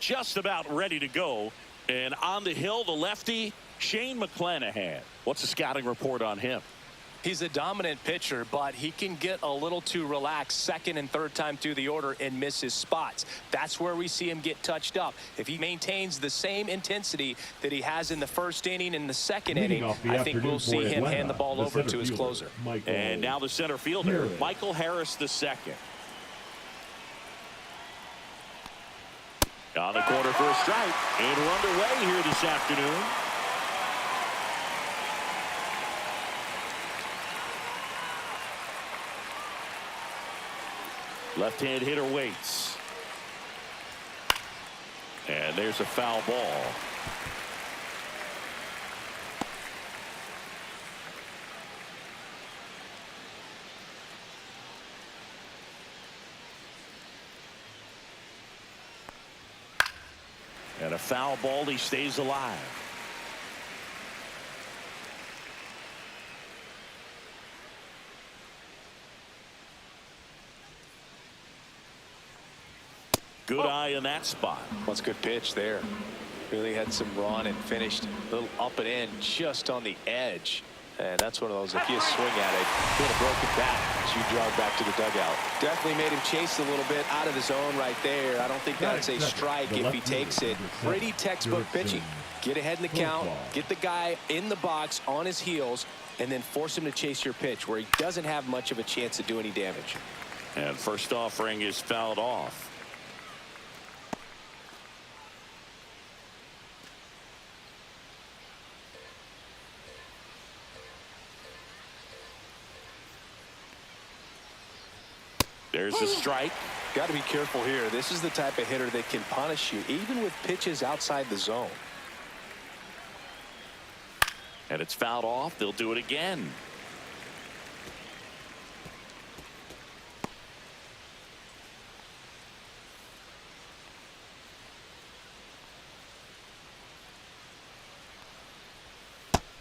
just about ready to go. And on the hill, the lefty, Shane McClanahan. What's the scouting report on him? He's a dominant pitcher, but he can get a little too relaxed second and third time through the order and miss his spots. That's where we see him get touched up. If he maintains the same intensity that he has in the first inning and the second inning, I think we'll see him hand the ball over to his closer. And now the center fielder, Michael Harris II. On the corner for a strike. And we're underway here this afternoon. Left-hand hitter waits. And there's a foul ball. And a foul ball, he stays alive. Good eye in that spot. What's a good pitch there. Really had some run and finished a little up and in just on the edge. And that's one of those, if you swing at it, he had a broken bat as you jog back to the dugout. Definitely made him chase a little bit out of the zone right there. I don't think that's a strike if he takes it. Pretty textbook pitching. Get ahead in the count, get the guy in the box on his heels, and then force him to chase your pitch where he doesn't have much of a chance to do any damage. And first offering is fouled off. There's a strike. Got to be careful here. This is the type of hitter that can punish you even with pitches outside the zone. And it's fouled off. They'll do it again.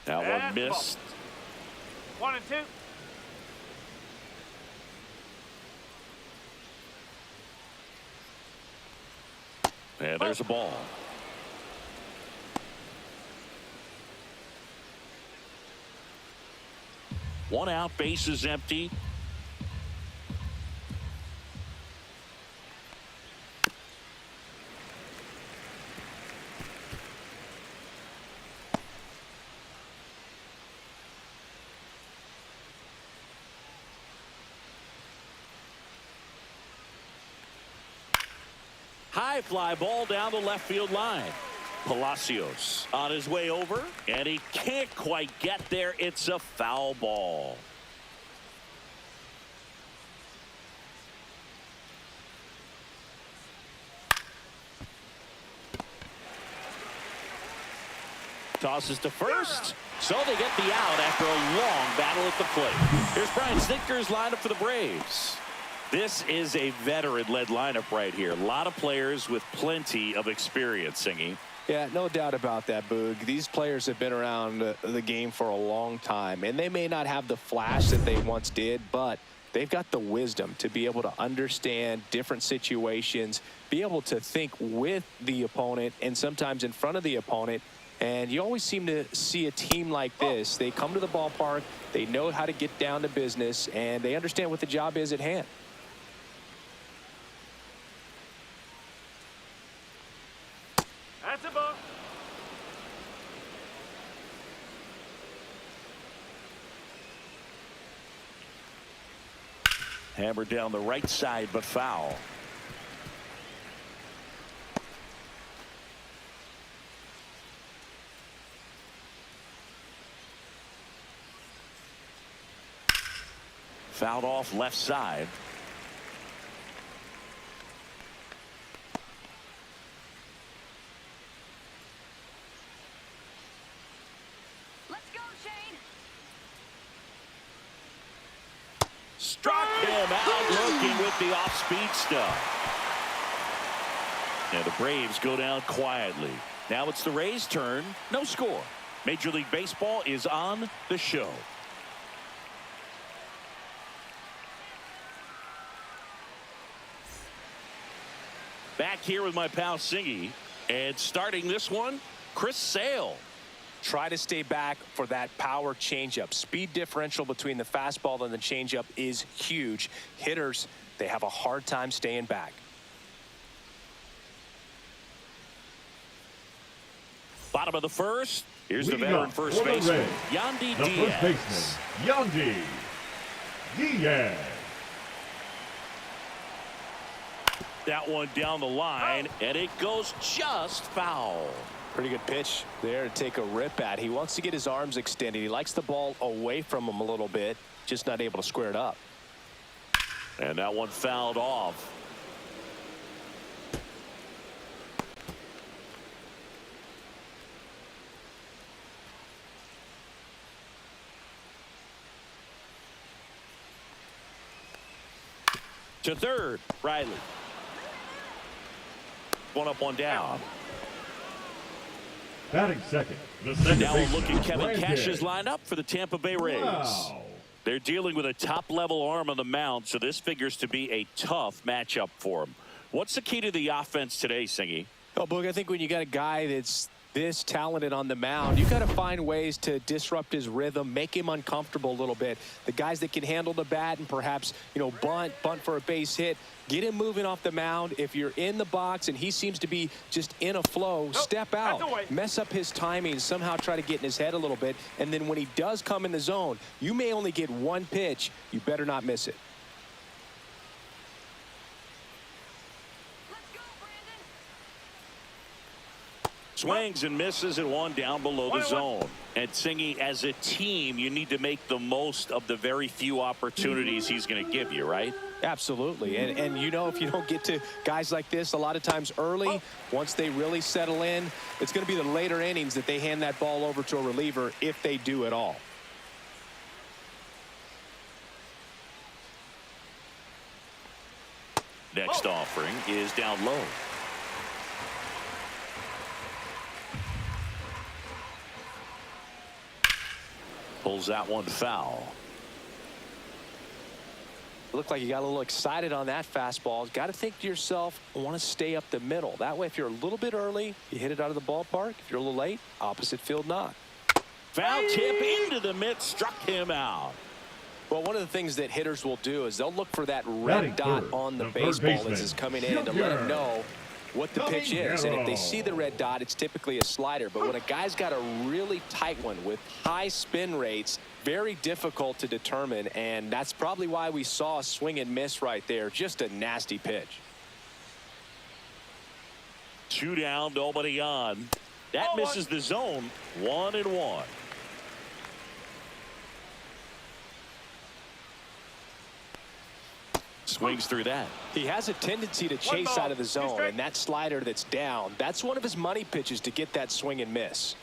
That one missed. 1-2. And there's a ball. One out, base is empty. High fly ball down the left field line. Palacios on his way over, and he can't quite get there. It's a foul ball. Tosses to first. So they get the out after a long battle at the plate. Here's Brian Snitker's lineup for the Braves. This is a veteran-led lineup right here. A lot of players with plenty of experience, Singy. Yeah, no doubt about that, Boog. These players have been around the game for a long time, and they may not have the flash that they once did, but they've got the wisdom to be able to understand different situations, be able to think with the opponent and sometimes in front of the opponent. And you always seem to see a team like this. They come to the ballpark, they know how to get down to business, and they understand what the job is at hand. That's a ball. Hammered down the right side, but foul. Fouled off left side. Let's go, Shane. Struck him out looking with the off-speed stuff. And the Braves go down quietly. Now it's the Rays' turn. No score. Major League Baseball is on the show. Back here with my pal Singy. And starting this one, Chris Sale. Try to stay back for that power changeup. Speed differential between the fastball and the changeup is huge. Hitters, they have a hard time staying back. Bottom of the first. Here's the veteran first baseman, Yandy Diaz. First baseman, Yandy Diaz. That one down the line, and it goes just foul. Pretty good pitch there to take a rip at. He wants to get his arms extended. He likes the ball away from him a little bit, just not able to square it up. And that one fouled off. To third, Riley. One up, one down. Batting second, the second Now baseman, we'll look at Kevin Brandon. Cash's lineup for the Tampa Bay Rays. Wow. They're dealing with a top-level arm on the mound, so this figures to be a tough matchup for him. What's the key to the offense today, Singy? Oh, Boog, I think when you got a guy that's this talented on the mound, you got to find ways to disrupt his rhythm, make him uncomfortable a little bit. The guys that can handle the bat and perhaps, bunt for a base hit, get him moving off the mound. If you're in the box and he seems to be just in a flow, step out, mess up his timing, somehow try to get in his head a little bit. And then when he does come in the zone, you may only get one pitch. You better not miss it. Swings and misses and one down below the zone. And Singy, as a team, you need to make the most of the very few opportunities he's going to give you, right? Absolutely. And if you don't get to guys like this a lot of times early, once they really settle in, it's going to be the later innings that they hand that ball over to a reliever, if they do at all. Next offering is down low. Pulls that one foul. Looked like you got a little excited on that fastball. Got to think to yourself, I want to stay up the middle. That way, if you're a little bit early, you hit it out of the ballpark. If you're a little late, opposite field knock. Foul tip into the mitt, struck him out. Well, one of the things that hitters will do is they'll look for that red dot on the baseball as it's coming in to let them know what the pitch is. And if they see the red dot, it's typically a slider. But when a guy's got a really tight one with high spin rates, very difficult to determine. And that's probably why we saw a swing and miss right there. Just a nasty pitch. 2 down, nobody on. That misses the zone. 1-1. Swings through that. He has a tendency to chase out of the zone, and that slider that's down, that's one of his money pitches to get that swing and miss.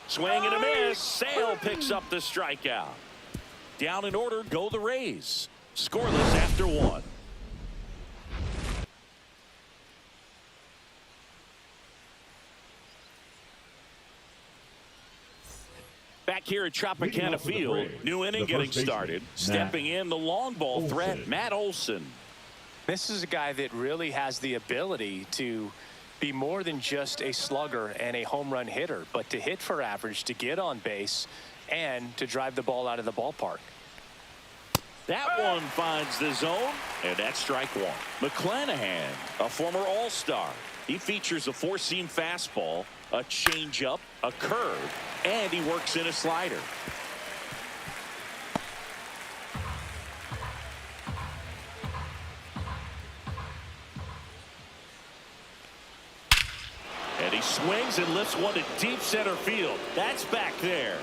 Swing and a miss. Sale picks up the strikeout. Down in order go the Rays. Scoreless after 1. Back here at Tropicana Field, new inning getting started. Stepping in the long ball threat, Matt Olson. This is a guy that really has the ability to be more than just a slugger and a home run hitter, but to hit for average, to get on base, and to drive the ball out of the ballpark. That one finds the zone, and that's strike 1. McClanahan, a former All-Star. He features a 4-seam fastball, a changeup, a curve, and he works in a slider. And he swings and lifts one to deep center field. That's back there.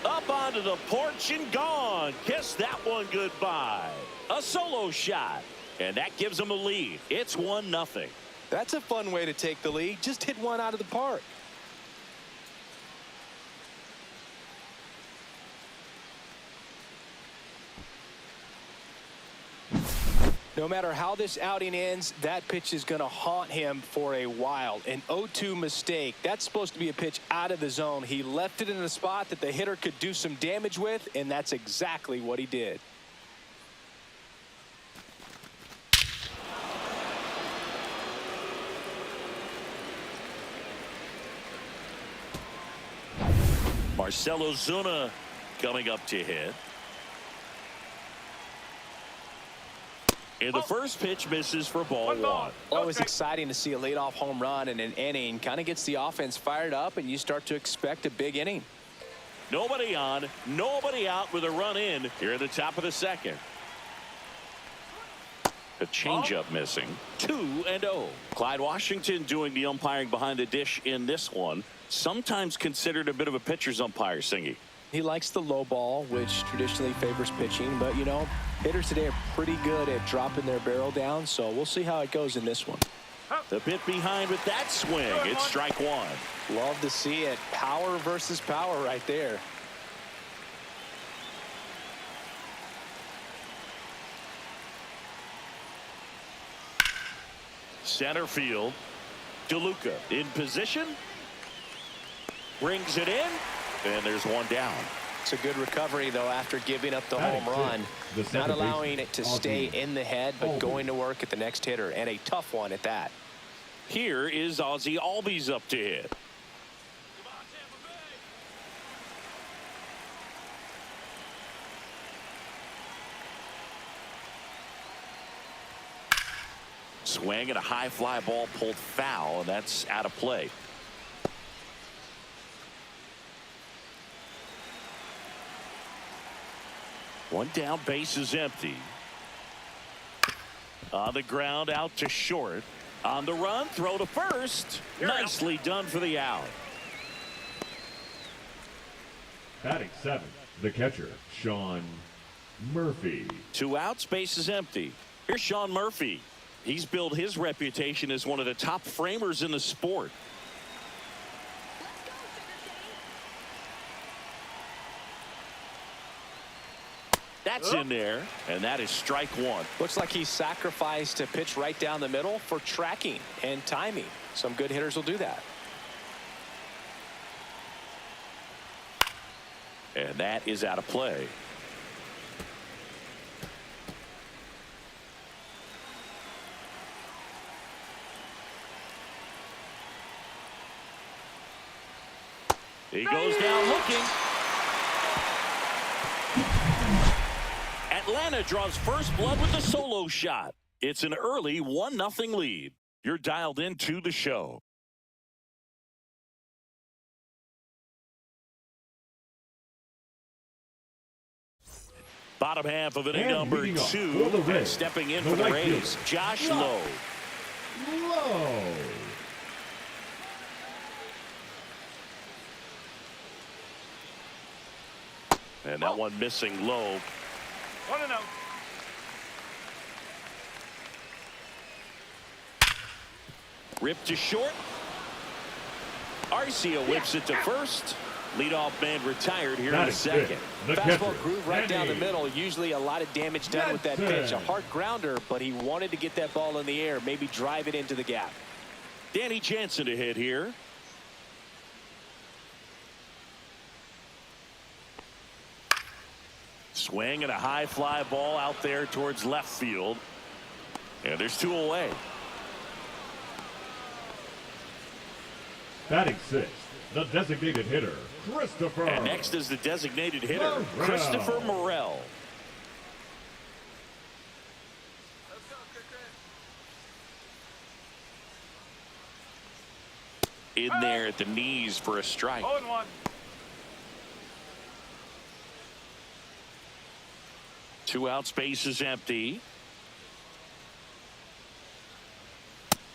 Up onto the porch and gone. Kiss that one goodbye. A solo shot. And that gives him a lead. It's 1-0. That's a fun way to take the lead. Just hit one out of the park. No matter how this outing ends, that pitch is going to haunt him for a while. An 0-2 mistake. That's supposed to be a pitch out of the zone. He left it in a spot that the hitter could do some damage with, and that's exactly what he did. Marcell Ozuna coming up to hit. And the first pitch misses for ball one. Always exciting to see a leadoff home run in an inning. Kind of gets the offense fired up, and you start to expect a big inning. Nobody on, nobody out with a run in here at the top of the second. A changeup missing. 2-0. Clyde Washington doing the umpiring behind the dish in this one. Sometimes considered a bit of a pitcher's umpire, Singy. He likes the low ball, which traditionally favors pitching. But, you know, hitters today are pretty good at dropping their barrel down. So we'll see how it goes in this one. The bit behind with that swing. It's strike one. Love to see it. Power versus power right there. Center field. DeLuca in position. Brings it in. And there's one down. It's a good recovery, though, after giving up the home run. Not allowing it to stay in the head, but going to work at the next hitter. And a tough one at that. Here is Ozzie Albies up to hit. Swing and a high fly ball pulled foul, and that's out of play. One down, base is empty. On the ground, out to short. On the run, throw to first. Nicely done for the out. Batting seventh, the catcher, Sean Murphy. 2 outs, base is empty. Here's Sean Murphy. He's built his reputation as one of the top framers in the sport. That's in there, and that is strike one. Looks like he sacrificed a pitch right down the middle for tracking and timing. Some good hitters will do that. And that is out of play. He goes down looking. Atlanta draws first blood with a solo shot. It's an early 1-0 lead. You're dialed into the show. Bottom half of inning number 2. And stepping in for the Rays, Josh Lowe. And that one missing low. 1-0. Ripped to short. Arcia whips it to first. Leadoff man retired here in the second. Fastball groove right down the middle. Usually a lot of damage done with that pitch. A hard grounder, but he wanted to get that ball in the air, maybe drive it into the gap. Danny Jansen to hit here. Swing and a high fly ball out there towards left field. And there's 2 away. Batting sixth, the designated hitter, Christopher. And next is the designated hitter, Christopher Morel. In there at the knees for a strike. 0-1. 2 outs, base is empty.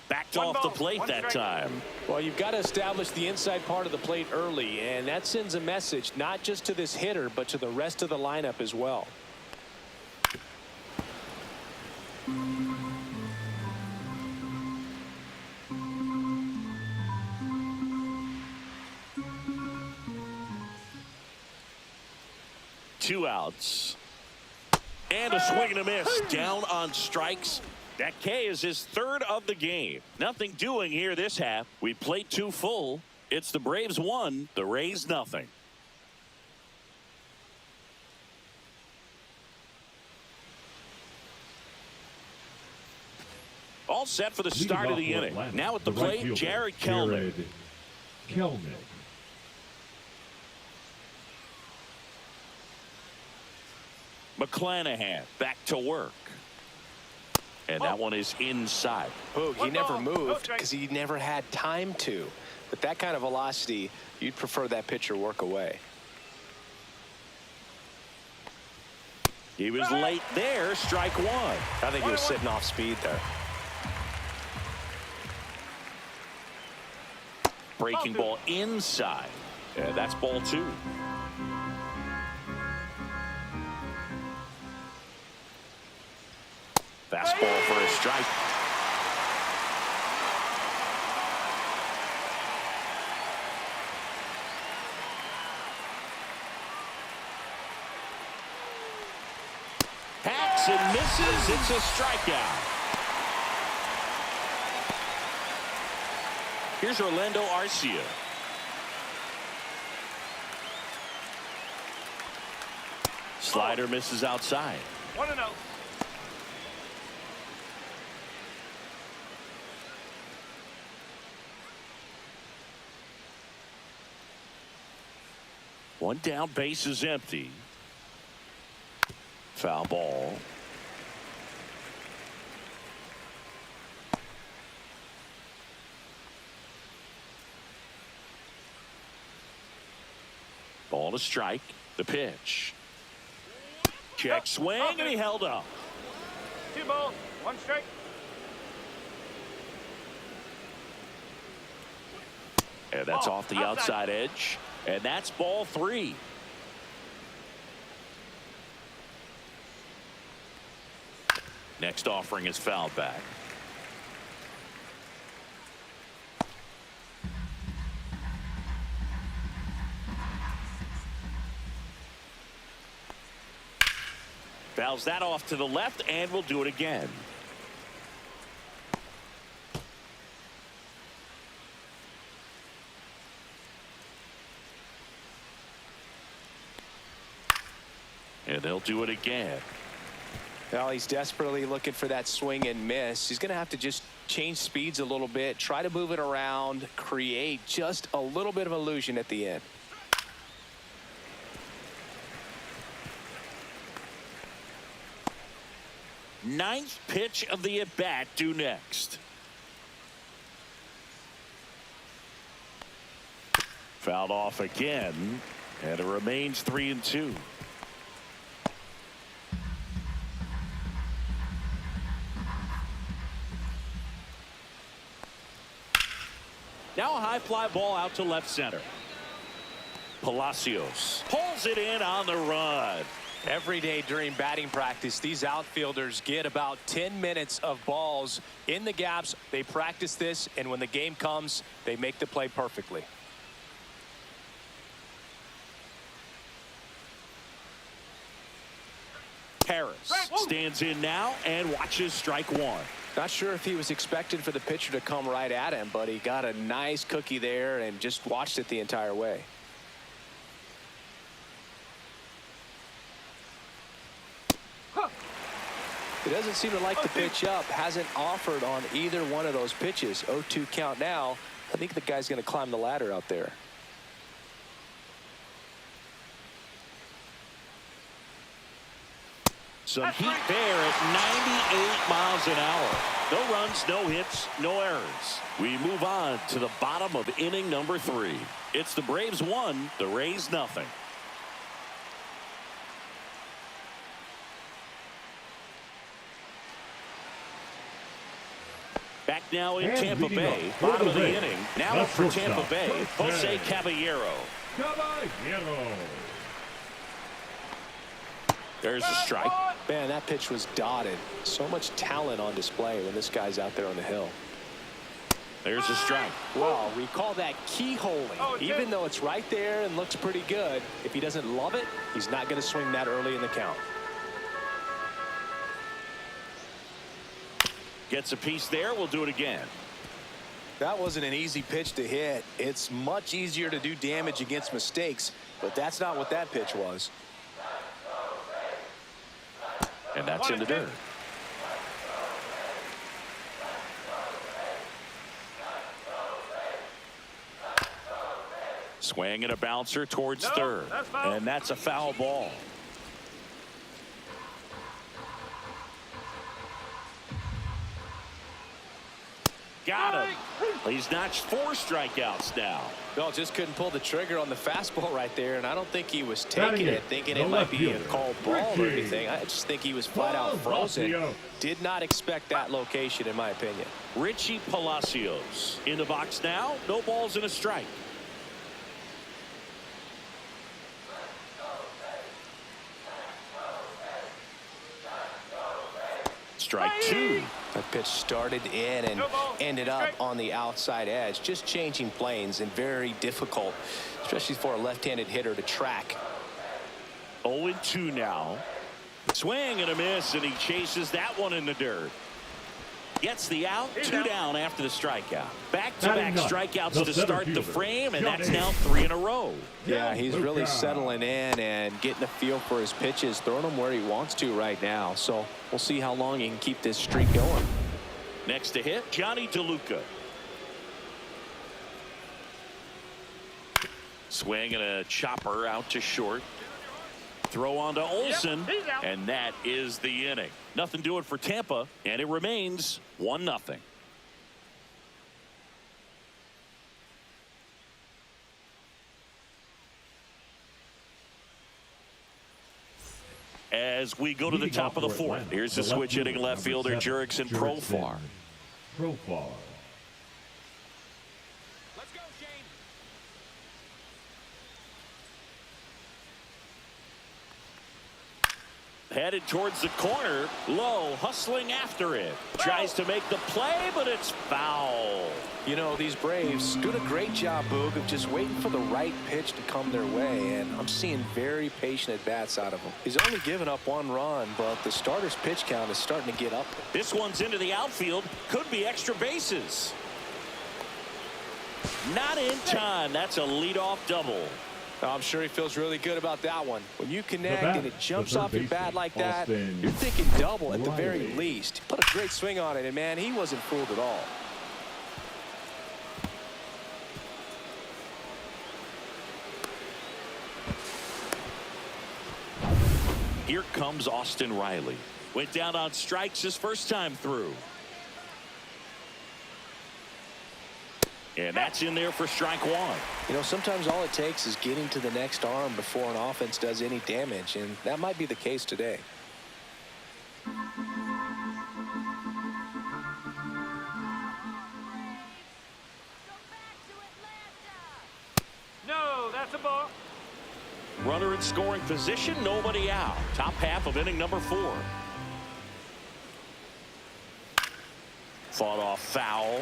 Backed off the plate that time. Well, you've got to establish the inside part of the plate early, and that sends a message not just to this hitter, but to the rest of the lineup as well. Two outs. And a swing and a miss. Down on strikes. That K is his 3rd of the game. Nothing doing here this half. We played 2 full. It's the Braves 1, the Rays nothing. All set for the start of the inning. Now at the plate, Jared Kelnick. McClanahan back to work. And that one is inside. Oh, he never moved because he never had time to. With that kind of velocity, you'd prefer that pitcher work away. He was late there. Strike one. I think he was sitting off speed there. Breaking ball inside. And that's ball two. Fastball for a strike. Hacks and misses. It's a strikeout. Here's Orlando Arcia. Slider misses outside. 1-0. One down, base is empty. Foul ball. Ball to strike. The pitch. Check swing, and he held up. 2 balls, 1 strike. And that's off the outside edge. And that's ball 3. Next offering is fouled back. Fouls that off to the left, and we'll do it again. And they'll do it again. Well, he's desperately looking for that swing and miss. He's going to have to just change speeds a little bit, try to move it around, create just a little bit of illusion at the end. Ninth pitch of the at-bat due next. Fouled off again, and it remains 3-2. Now a high fly ball out to left center. Palacios pulls it in on the run. Every day during batting practice, these outfielders get about 10 minutes of balls in the gaps. They practice this, and when the game comes, they make the play perfectly. Harris stands in now and watches strike one. Not sure if he was expected for the pitcher to come right at him, but he got a nice cookie there and just watched it the entire way. He doesn't seem to like the pitch up. Hasn't offered on either one of those pitches. 0-2 count now. I think the guy's going to climb the ladder out there. Some heat there at 98 miles an hour. No runs, no hits, no errors. We move on to the bottom of inning number 3. It's the Braves 1, the Rays nothing. Back now in Tampa Bay, bottom of the inning. Now up for Tampa Bay, Jose Caballero. There's a strike. Man, that pitch was dotted. So much talent on display when this guy's out there on the hill. There's a strike. Well, we call that keyholing. Even though it's right there and looks pretty good, if he doesn't love it, he's not going to swing that early in the count. Gets a piece there. We'll do it again. That wasn't an easy pitch to hit. It's much easier to do damage against mistakes, but that's not what that pitch was. And that's in the dirt. Swing and a bouncer towards third. And that's a foul ball. Got him. He's notched 4 strikeouts now. No, just couldn't pull the trigger on the fastball right there, and I don't think he was taking it, thinking it might be a called ball or anything. I just think he was flat out frozen. Did not expect that location, in my opinion. Richie Palacios in the box now. No balls and a strike. Strike 2. That pitch started in and ended up on the outside edge. Just changing planes and very difficult, especially for a left-handed hitter to track. 0-2 now. Swing and a miss, and he chases that one in the dirt. Gets the out. 2 down after the strikeout. Back-to-back strikeouts to start the frame, and that's now 3 in a row. Yeah, he's really settling in and getting a feel for his pitches, throwing them where he wants to right now. So we'll see how long he can keep this streak going. Next to hit, Johnny DeLuca. Swing and a chopper out to short. Throw on to Olsen, and that is the inning. Nothing doing for Tampa, and it remains 1-0. As we go to the top of the 4th, here's the switch hitting left fielder Jurickson Profar. Let's go, Shane. Headed towards the corner. Low, hustling after it. Tries to make the play, but it's foul. You know, these Braves doing a great job, Boog, of just waiting for the right pitch to come their way, and I'm seeing very patient at-bats out of him. He's only given up 1 run, but the starter's pitch count is starting to get up. This one's into the outfield. Could be extra bases. Not in time. That's a leadoff double. I'm sure he feels really good about that one. When you connect and it jumps off your bat like that, you're thinking double at the very least. Put a great swing on it, and man, he wasn't fooled at all. Here comes Austin Riley. Went down on strikes his first time through. And that's in there for strike 1. You know, sometimes all it takes is getting to the next arm before an offense does any damage, and that might be the case today. No, that's a ball. Runner in scoring position, nobody out. Top half of inning number 4. Fought off foul.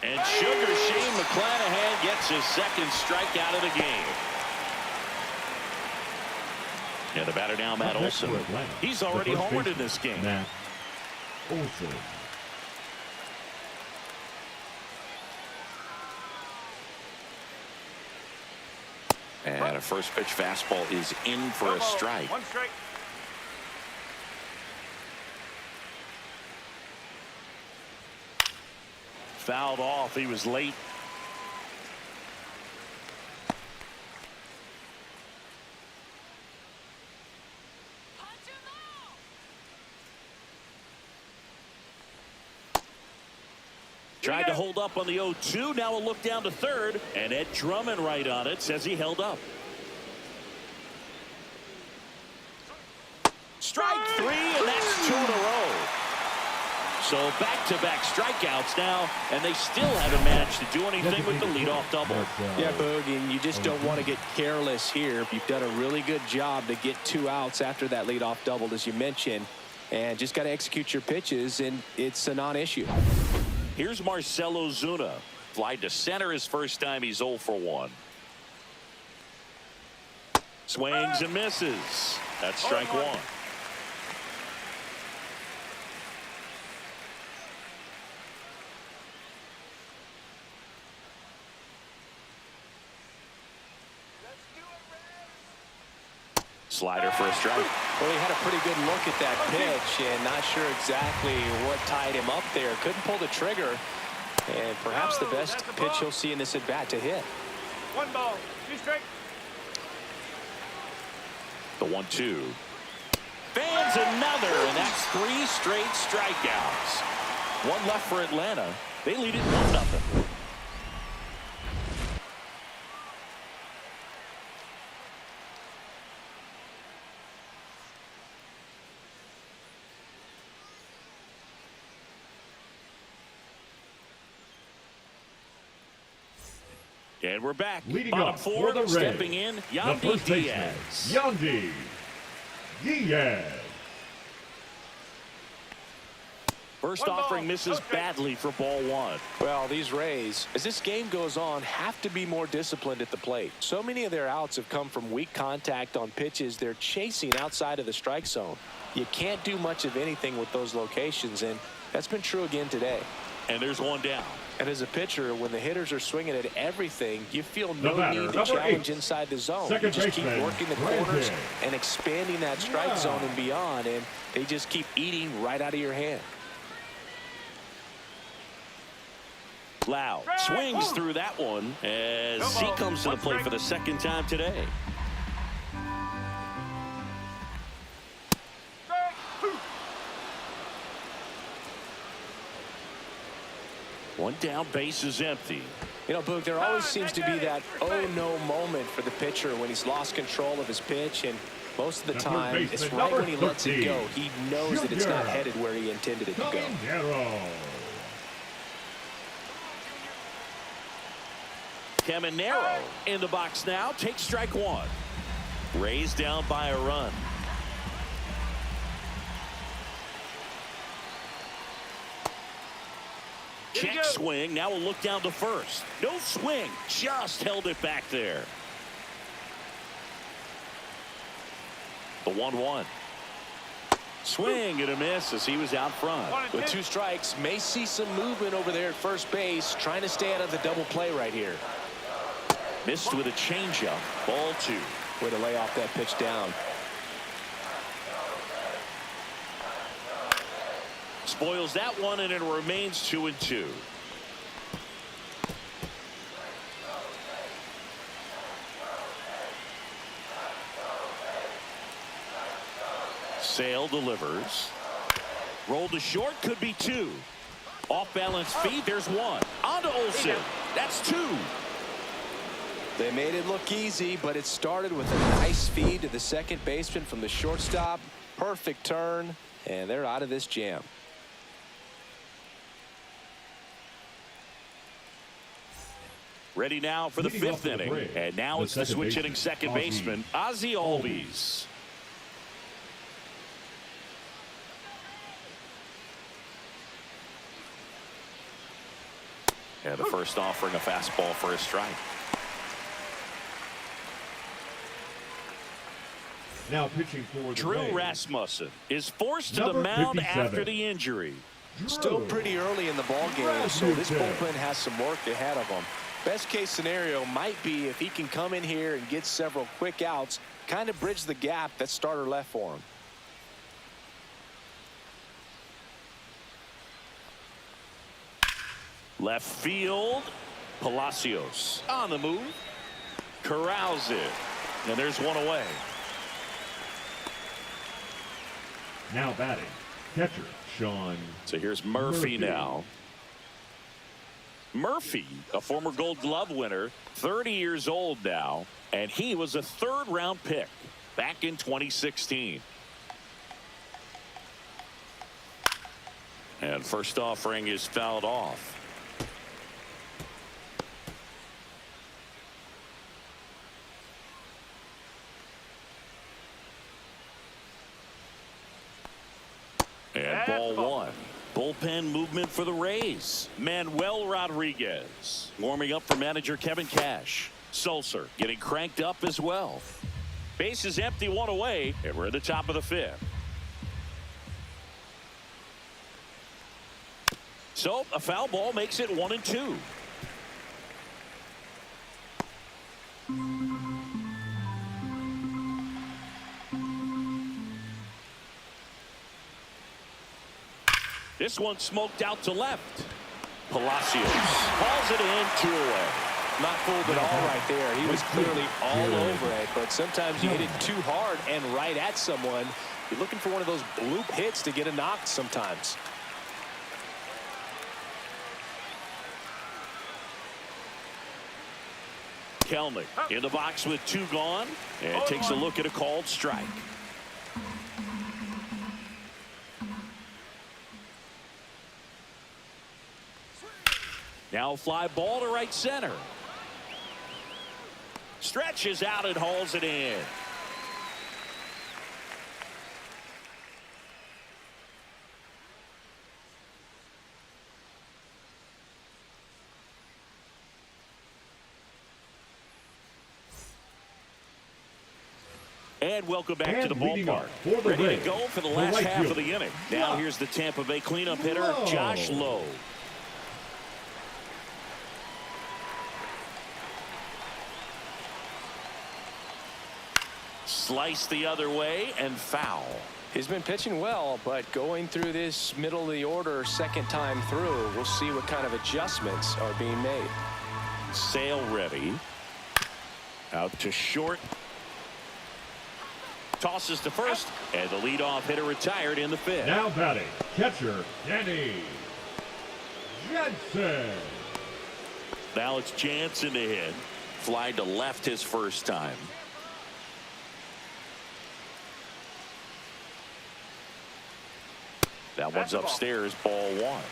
And Sugar Shane McClanahan gets his 2nd strikeout of the game. And the batter now, Matt Olson. He's already homered in this game. Matt Olson. And a first pitch fastball is in for a strike. 1 strike. Fouled off. He was late. Tried to hold up on the 0-2. Now a look down to 3rd. And Ed Drummond right on it. Says he held up. Strike 3, and that's 2 in a row. So back-to-back strikeouts now, and they still haven't managed to do anything with the leadoff double. Yeah, Boog, and you just don't want to get careless here. You've done a really good job to get 2 outs after that leadoff double, as you mentioned, and just got to execute your pitches, and it's a non-issue. Here's Marcell Ozuna. Fly to center his first time. He's 0 for 1. Swings and misses. That's strike 1. Slider for a strike. Well, he had a pretty good look at that pitch and not sure exactly what tied him up there. Couldn't pull the trigger. And perhaps the best pitch he'll see in this at bat to hit. One ball. Two strikes. The 1-2. Fans another, and that's 3 straight strikeouts. One left for Atlanta. They lead it 1-0. And we're back. Leading Bottom up 4, for the Rays, stepping in, the Yandy first baseman, Diaz. Yandy Diaz. First One ball, offering misses okay. badly for ball 1. Well, these Rays, as this game goes on, have to be more disciplined at the plate. So many of their outs have come from weak contact on pitches they're chasing outside of the strike zone. You can't do much of anything with those locations, and that's been true again today. And there's one down. And as a pitcher, when the hitters are swinging at everything, you feel no batter, need to number challenge 8, inside the zone. second You just keep baseman, working the Brandon. corners and expanding that strike Yeah. zone and beyond, and they just keep eating right out of your hand. Loud swings through that one as he comes to the plate for the second time today. One down, base is empty. You know, Boog, there always seems to be that oh-no moment for the pitcher when he's lost control of his pitch, and most of the time, it's right when he lets it go. He knows that it's not headed where he intended it to go. Caminero in the box now, takes strike 1. Rays down by a run. Check swing. Now we'll look down to first. No swing. Just held it back there. The 1-1. Swing and a miss as he was out front. With 2 strikes, may see some movement over there at first base, trying to stay out of the double play right here. Missed with a changeup. Ball 2. Way to lay off that pitch down. Spoils that one, and it remains 2-2. Sale delivers. Roll to short, could be 2. Off balance feed, there's 1. On to Olsen. That's 2. They made it look easy, but it started with a nice feed to the second baseman from the shortstop. Perfect turn, and they're out of this jam. Ready now for the Leading off 5th for the inning. Braves, And now the it's the second switch baseman, hitting second Ozzie baseman, Ozzie Albies. And the first offering, a fastball for a strike. Now pitching for the Drew Rays, Rasmussen is forced to the Number mound 57. after the injury. Still pretty early in the ball game, so this bullpen has some work ahead of them. Best case scenario might be if he can come in here and get several quick outs, kind of bridge the gap that starter left for him. Left field, Palacios on the move, corrals it, and there's one away. now batting, catcher Sean. So here's Murphy now. Murphy, a former Gold Glove winner, 30 years old now, and he was a 3rd-round pick back in 2016. And first offering is fouled off. And ball 1. Bullpen movement for the Rays. Manuel Rodriguez warming up for manager Kevin Cash. Sulcer getting cranked up as well. Base is empty, 1 away, and we're at the top of the 5th. So a foul ball makes it 1-2. This one smoked out to left. Palacios hauls it in, 2 away. Not fooled at all right there. He was clearly all over it, but sometimes you hit it too hard and right at someone. You're looking for one of those bloop hits to get a knock sometimes. Kelnick in the box with 2 gone and takes a look at a called strike. Now a fly ball to right center. Stretches out and hauls it in. And welcome back to the ballpark. Ready to go for the last half of the inning. Now here's the Tampa Bay cleanup hitter, Josh Lowe. Slice the other way and foul. He's been pitching well, but going through this middle of the order second time through, we'll see what kind of adjustments are being made. Sale ready. Out to short. Tosses to first, and the leadoff hitter retired in the 5th. Now batting, catcher Danny Jansen. Now it's Jansen to hit. Fly to left his first time. That one's upstairs, ball 1.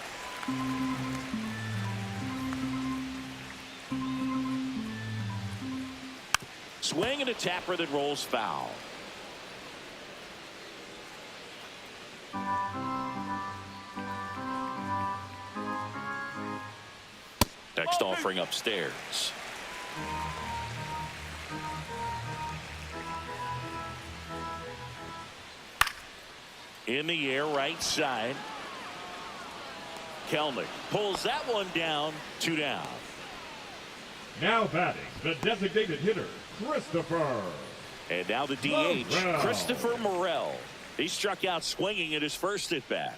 Swing and a tapper that rolls foul. Next offering upstairs. In the air, right side. Kelnick pulls that one down, 2 down. Now batting, the designated hitter, Christopher. And now the DH, Christopher Morel. He struck out swinging at his first at bat.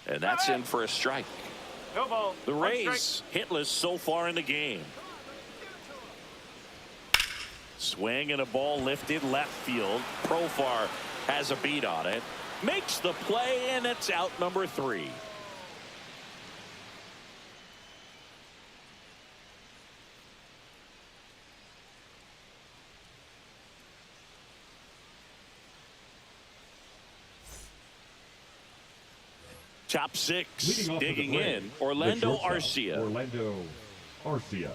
And that's in for a strike. No ball. The Rays hitless so far in the game. Swing and a ball lifted left field. Profar has a beat on it. Makes the play, and it's out number 3. Top 6 digging in. Orlando Arcia. Orlando Arcia.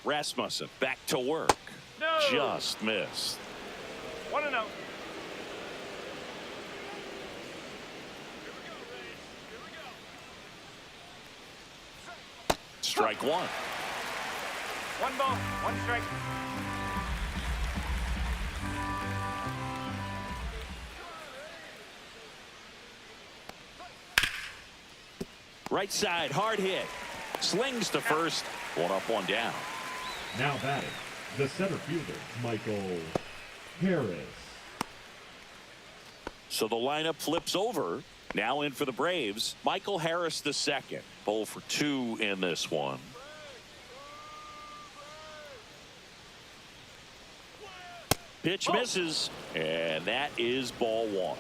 Rasmussen back to work. No. Just missed. 1-0. Strike 1. 1 ball, 1 strike. Right side, hard hit. Slings to first. 1 up, 1 down. Now batting, the center fielder, Michael Harris. So the lineup flips over. Now in for the Braves, Michael Harris the second. 0 for 2 in this one. Pitch misses, and that is ball 1.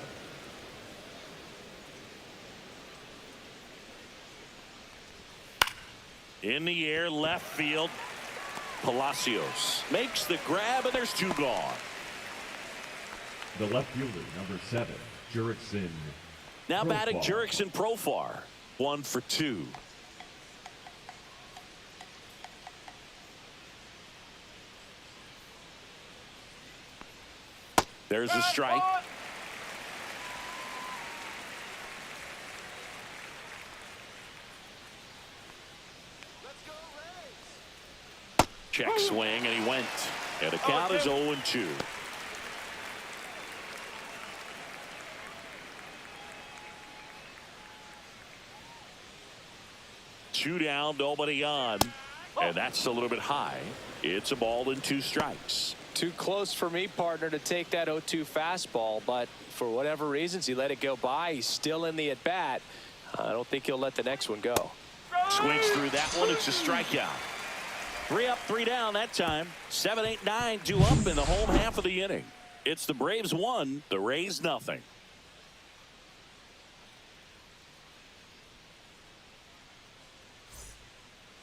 In the air, left field. Palacios makes the grab, and there's 2 gone. The left fielder, number 7, Jurickson. Now batting Jurickson Profar. 1 for 2. There's a strike. Check swing, and he went. And the count is 0-2. Two down, nobody on. And that's a little bit high. It's a ball and 2 strikes. Too close for me, partner, to take that 0-2 fastball, but for whatever reasons, he let it go by. He's still in the at-bat. I don't think he'll let the next one go. Swings through that one. It's a strikeout. 3 up, 3 down that time. 7, 8, 9, 2 up in the home half of the inning. It's the Braves 1, the Rays nothing.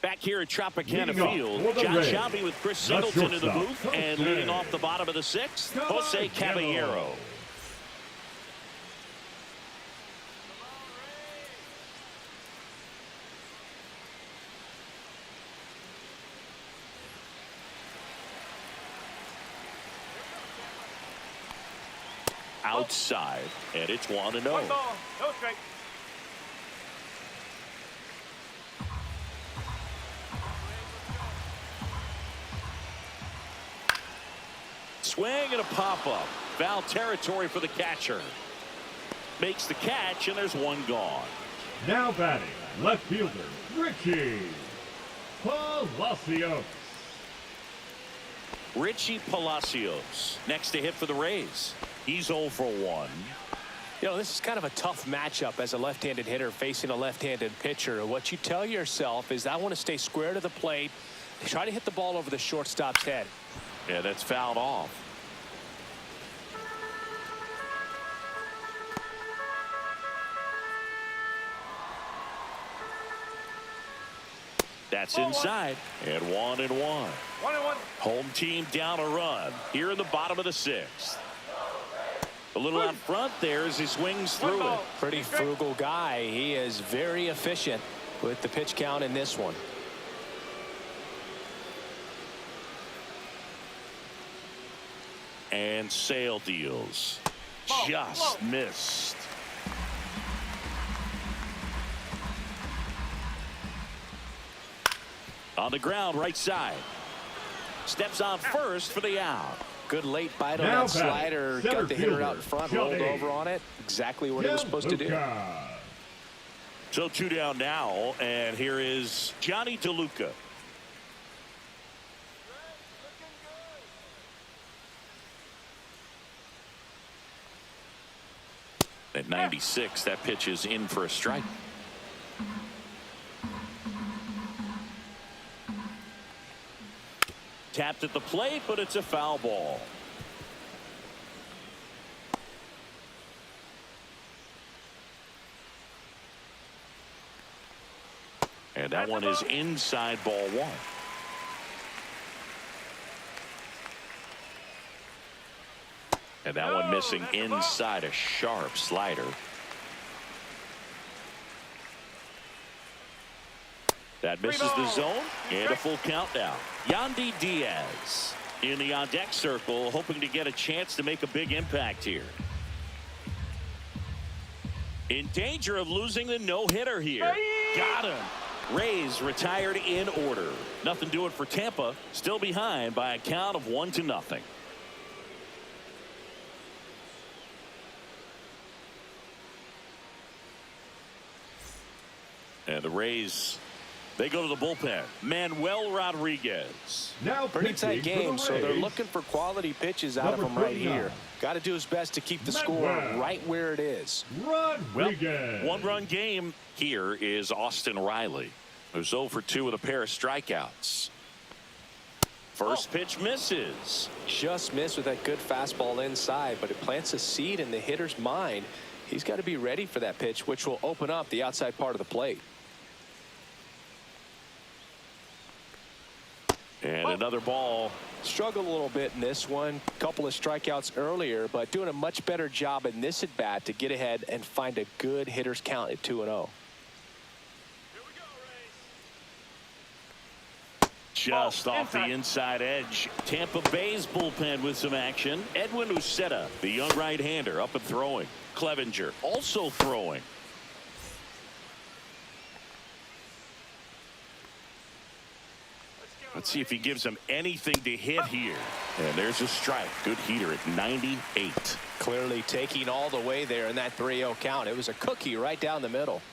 Back here at Tropicana Field, John Shelby with Chris Singleton in the booth, and leading off the bottom of the 6th, Jose Caballero. Outside, and it's 1-0. 1 ball, no strike. Swing and a pop-up. Foul territory for the catcher. Makes the catch, and there's 1 gone. Now batting, left fielder, Richie Palacios. Richie Palacios next to hit for the Rays. He's 0 for 1. You know, this is kind of a tough matchup as a left-handed hitter facing a left-handed pitcher. What you tell yourself is, I want to stay square to the plate, try to hit the ball over the shortstop's head. Yeah, that's fouled off. That's inside, and 1-1. 1-1. Home team down a run here in the bottom of the 6th. A little out front there as he swings through it. Pretty frugal guy. He is very efficient with the pitch count in this one. And Sale deals. Just missed. On the ground, right side. Steps on first for the out. Good late bite on that slider. Got the hitter out in front, rolled over on it. Exactly what he was supposed to do. So 2 down now, and here is Johnny DeLuca. At 96, that pitch is in for a strike. Tapped at the plate, but it's a foul ball. And that one is inside, ball 1. And that one missing inside, a sharp slider. That misses the zone, and a full count now. Yandy Diaz in the on-deck circle, hoping to get a chance to make a big impact here. In danger of losing the no-hitter here. Got him. Rays retired in order. Nothing doing for Tampa. Still behind by a count of 1-0. And the Rays, they go to the bullpen. Manuel Rodriguez. Now pretty tight game, so they're looking for quality pitches out of him right here. Got to do his best to keep the score right where it is. Rodriguez. Well, 1-run game here is Austin Riley, who's 0 for 2 with a pair of strikeouts. First pitch misses. Just missed with that good fastball inside, but it plants a seed in the hitter's mind. He's got to be ready for that pitch, which will open up the outside part of the plate. And another ball. Struggled a little bit in this one. Couple of strikeouts earlier, but doing a much better job in this at bat to get ahead and find a good hitter's count at 2-0. Just off the inside edge. Tampa Bay's bullpen with some action. Edwin Uceta, the young right-hander, up and throwing. Clevenger also throwing. Let's see if he gives him anything to hit here. And there's a strike. Good heater at 98. Clearly taking all the way there in that 3-0 count. It was a cookie right down the middle.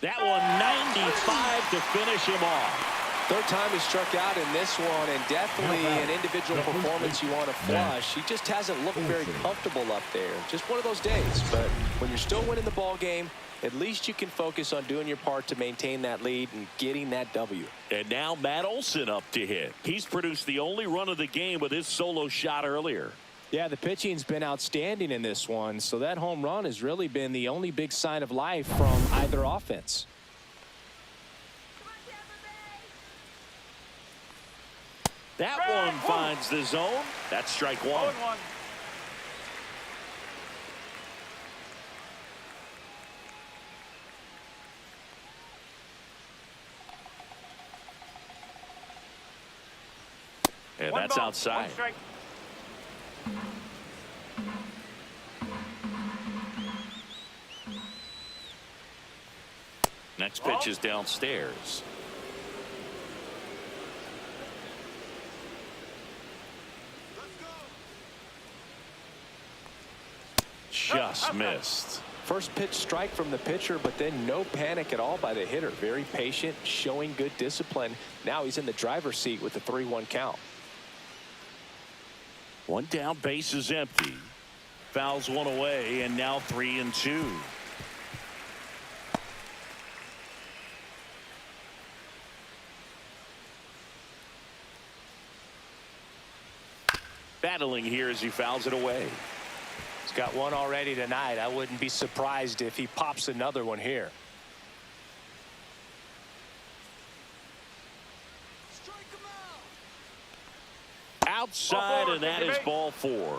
That one 95 to finish him off. Third time he struck out in this one, and definitely an individual performance you want to flush. He just hasn't looked very comfortable up there. Just one of those days. But when you're still winning the ball game, at least you can focus on doing your part to maintain that lead and getting that W. And now Matt Olson up to hit. He's produced the only run of the game with his solo shot earlier. Yeah, the pitching's been outstanding in this one, so that home run has really been the only big sign of life from either offense. That one finds the zone. That's strike one. 0-1. And One that's ball, outside. one strike. Next pitch is downstairs. Just missed. First pitch strike from the pitcher, but then no panic at all by the hitter. Very patient, showing good discipline. Now he's in the driver's seat with the 3-1 count. One down, base is empty. Fouls one away, and now 3-2. Battling here as he fouls it away. He's got one already tonight. I wouldn't be surprised if he pops another one here. Outside, and that is ball 4.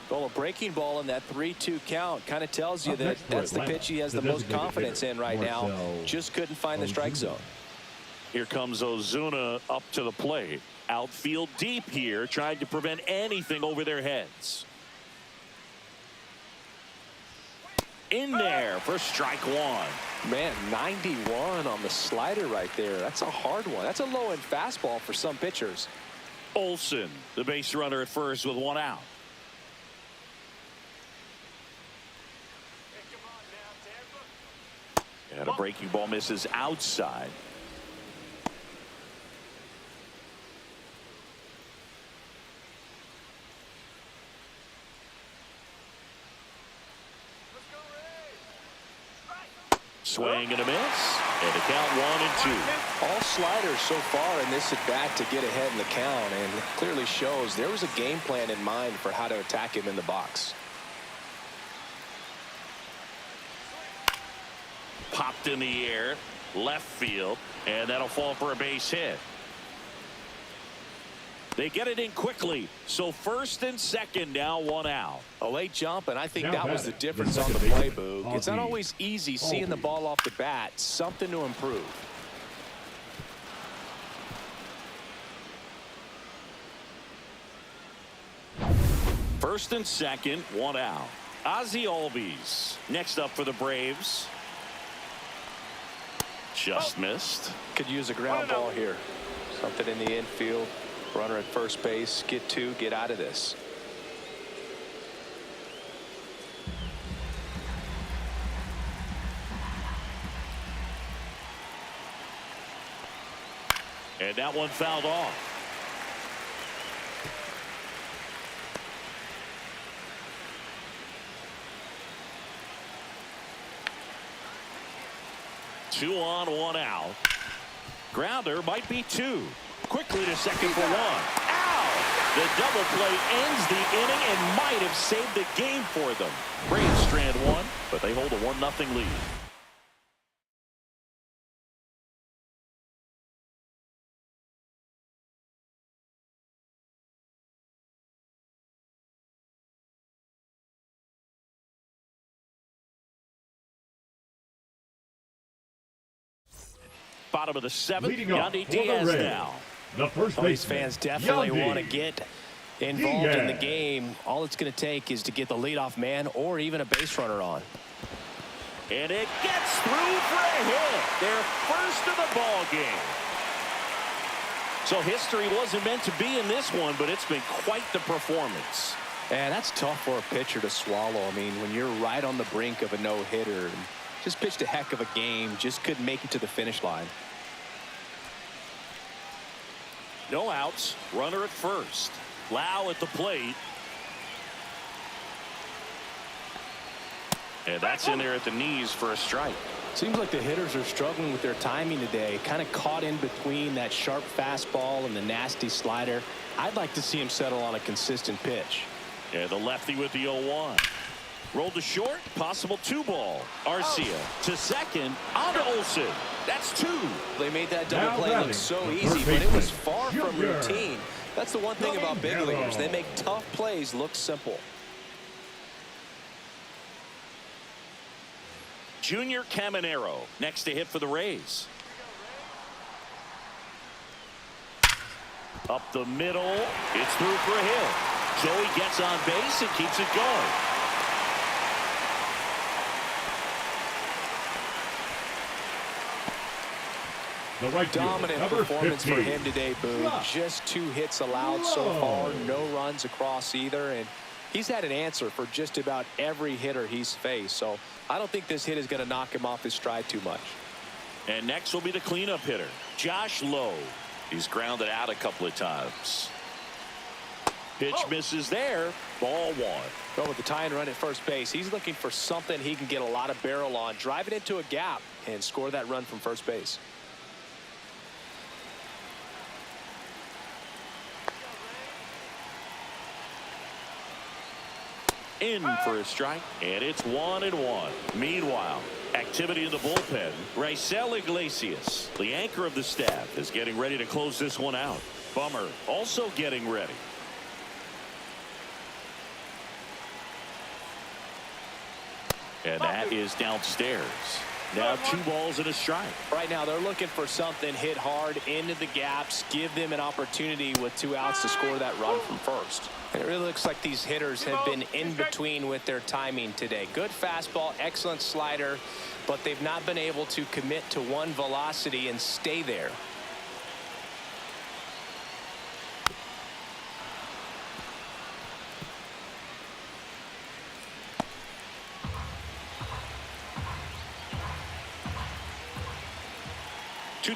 Well, a breaking ball in that 3-2 count kind of tells you that that's the pitch he has the most confidence in right now. Just couldn't find the strike zone. Here comes Ozuna up to the plate. Outfield deep here, trying to prevent anything over their heads. In there for strike one. Man, 91 on the slider right there. That's a hard one. That's a low-end fastball for some pitchers. Olson, the base runner at first with one out. And a breaking ball misses outside. Swing and a miss, and a count 1-2. All sliders so far in this at bat to get ahead in the count, and it clearly shows there was a game plan in mind for how to attack him in the box. Popped in the air, left field, and that'll fall for a base hit. They get it in quickly, so first and second, now one out. A late jump, and I think Now that was the batting, difference the on the second play, baseman, Boog. It's not Augie. always easy seeing the ball off the bat. Something to improve. First and second, one out. Ozzie Albies next up for the Braves. Just missed. Could use a ground ball here. Something in the infield. Runner at first base. Get two. Get out of this. And that one fouled off. Two on, one out. Grounder might be two. Quickly to second for one. Ow! The double play ends the inning and might have saved the game for them. Braves strand one, but they hold a 1-0 lead. Bottom of the seventh, Leading off Yandy for the Diaz Rays, now. the first These baseman, fans definitely Yandy want to get involved in the Diaz. game. All it's going to take is to get the leadoff man or even a base runner on. And it gets through for a hit. Their first of the ball game. So history wasn't meant to be in this one, but it's been quite the performance. And that's tough for a pitcher to swallow. I mean, when you're right on the brink of a no-hitter, Just pitched a heck of a game. Just couldn't make it to the finish line. No outs. Runner at first. Lau at the plate. And that's in there at the knees for a strike. Seems like the hitters are struggling with their timing today. Kind of caught in between that sharp fastball and the nasty slider. I'd like to see him settle on a consistent pitch. And the lefty with the 0-1. Rolled to short. Possible 2-ball. Arcia to second. On to Olsen. That's 2. They made that double Now play look batting, so the easy, third but it was baseman, far from Junior. routine. That's the one thing about big Caminero. leaguers. They make tough plays look simple. Junior Caminero next to hit for the Rays. Up the middle. It's through for a hit. Joey gets on base and keeps it going. The right fielder, Dominant number performance 15. for him today, Boone. Whoa. Just 2 hits allowed so far. No runs across either. And he's had an answer for just about every hitter he's faced. So I don't think this hit is going to knock him off his stride too much. And next will be the cleanup hitter, Josh Lowe. He's grounded out a couple of times. Pitch misses there. Ball 1. But with the tying run at first base, he's looking for something he can get a lot of barrel on, drive it into a gap, and score that run from first base. In for a strike, and it's 1-1. Meanwhile, activity in the bullpen. Raisel Iglesias, the anchor of the staff, is getting ready to close this one out. Bummer also getting ready. And that is downstairs. Now 2 balls and a strike. Right now, they're looking for something hit hard into the gaps, give them an opportunity with 2 outs to score that run from first. And it really looks like these hitters have been in between with their timing today. Good fastball, excellent slider, but they've not been able to commit to one velocity and stay there.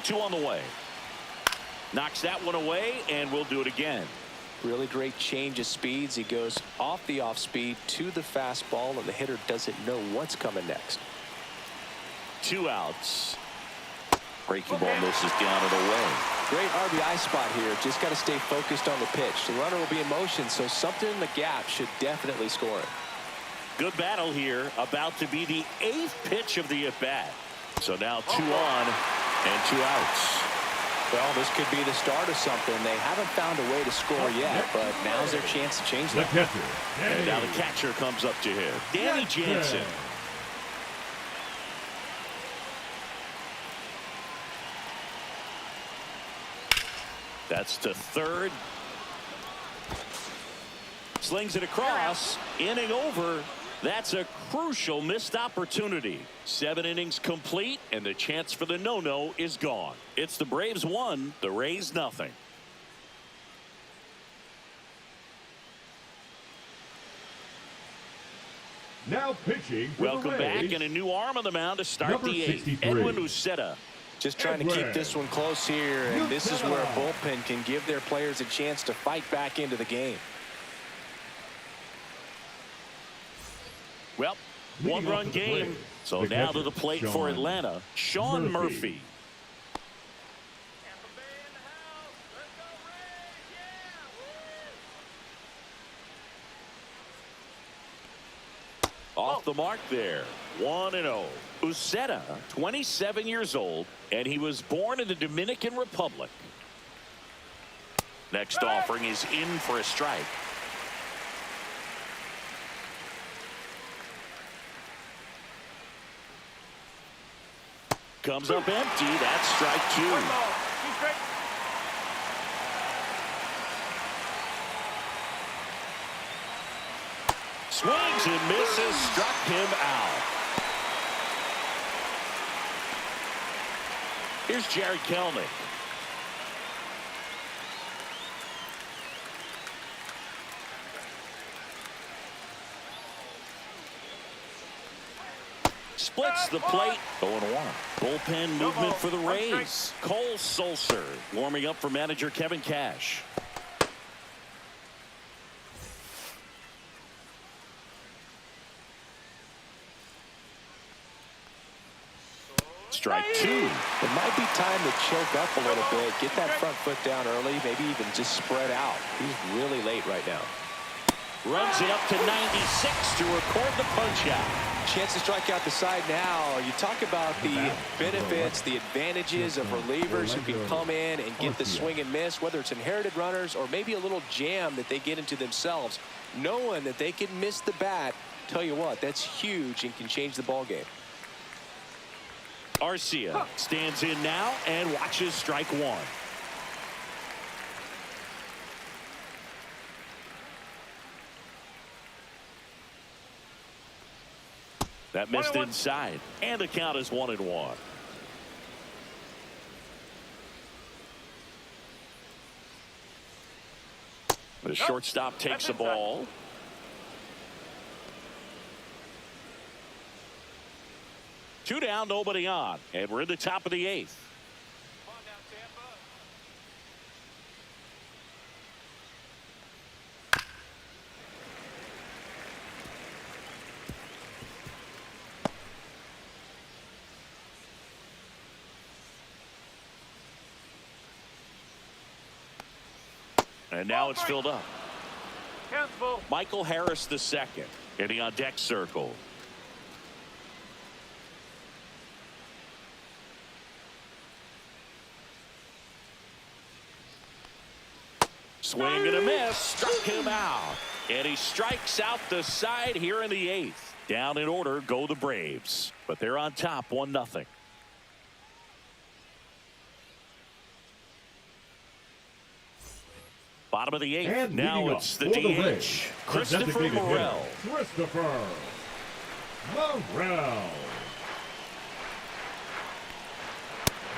Two on the way. Knocks that one away, and we'll do it again. Really great change of speeds. He goes off the off speed to the fastball, and the hitter doesn't know what's coming next. 2 outs. Breaking ball misses down and away. Great RBI spot here. Just got to stay focused on the pitch. The runner will be in motion, so something in the gap should definitely score it. Good battle here. About to be the 8th pitch of the at-bat. So now 2 on and 2 outs. Well, this could be the start of something. They haven't found a way to score yet, but now's their chance to change The that. catcher, And now the Danny. catcher comes up to him. Danny Jansen. That's to third. Slings it across. Inning over. That's a crucial missed opportunity. 7 innings complete, and the chance for the no-no is gone. It's the Braves 1, the Rays nothing. Now pitching for Welcome the back, Rays, and a new arm on the mound to start number the 8th. 63. Edwin Uceta. Just trying to keep this one close here, and this is where a bullpen can give their players a chance to fight back into the game. Well, Leading off 1-run to the game. plate, So the now catcher, to the plate for Sean Atlanta, Sean Murphy. Tampa Bay in the house. Let's go Rays. Yeah. Woo. Off the mark there. 1-0. Uceta, 27 years old, and he was born in the Dominican Republic. Next offering is in for a strike. Comes up empty. That's strike 2. 1 ball. 2 straight. Swings and misses. Struck him out. Here's Jared Kelnick. splits the plate. 0-1. Bullpen movement for the One strike. Rays. Cole Sulser warming up for manager Kevin Cash. Strike 2. It might be time to choke up a little bit, get that front foot down early, maybe even just spread out. He's really late right now. Runs it up to 96 to record the punch out. Chance to strike out the side now. You talk about the benefits, the advantages of relievers who can come in and get the swing and miss, whether it's inherited runners or maybe a little jam that they get into themselves. Knowing that they can miss the bat, tell you what, that's huge and can change the ball game. Arcia stands in now and watches strike 1. That missed inside, and the count is 1-1. The shortstop takes the ball. Two down, nobody on, and we're in the top of the 8th. Come on down, Tampa. And now it's filled up. Count's full. Michael Harris the second, getting on deck circle. Swing and a miss, struck him out. And he strikes out the side here in the 8th. Down in order go the Braves, but they're on top 1-0. Bottom of the 8th. And Now it's the DH, Christopher Morel. Christopher Morel.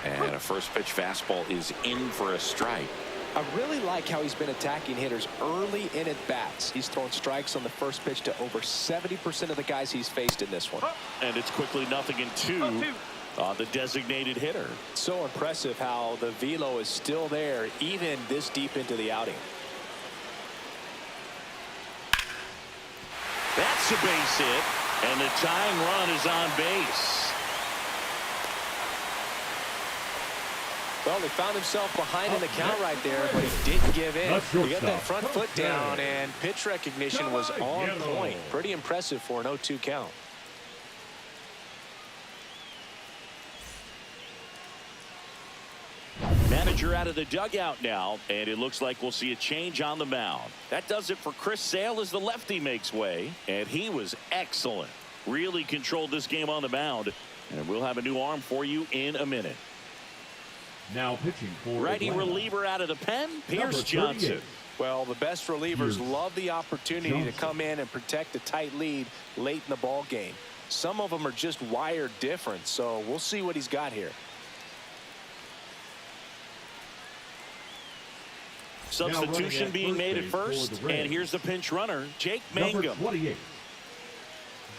And a first pitch fastball is in for a strike. I really like how he's been attacking hitters early in at bats. He's thrown strikes on the first pitch to over 70% of the guys he's faced in this one. And it's quickly 0-2 on the designated hitter. So impressive how the velo is still there even this deep into the outing. That's a base hit, and the tying run is on base. Well, he found himself behind in the count right there, but he didn't give in. He got that front foot down, and pitch recognition was on point. Pretty impressive for an 0-2 count. Manager out of the dugout now, and it looks like we'll see a change on the mound. That does it for Chris Sale as the lefty makes way, and he was excellent. Really controlled this game on the mound, and we'll have a new arm for you in a minute. Now pitching for Righty Atlanta. reliever out of the pen, Pierce Number 38. Johnson. Well, the best relievers Pierce love the opportunity to Johnson. come in and protect a tight lead late in the ball game. Some of them are just wired different, so we'll see what he's got here. Substitution being made at base for first, the Rays. and here's the pinch runner, Jake Number Mangum. 28.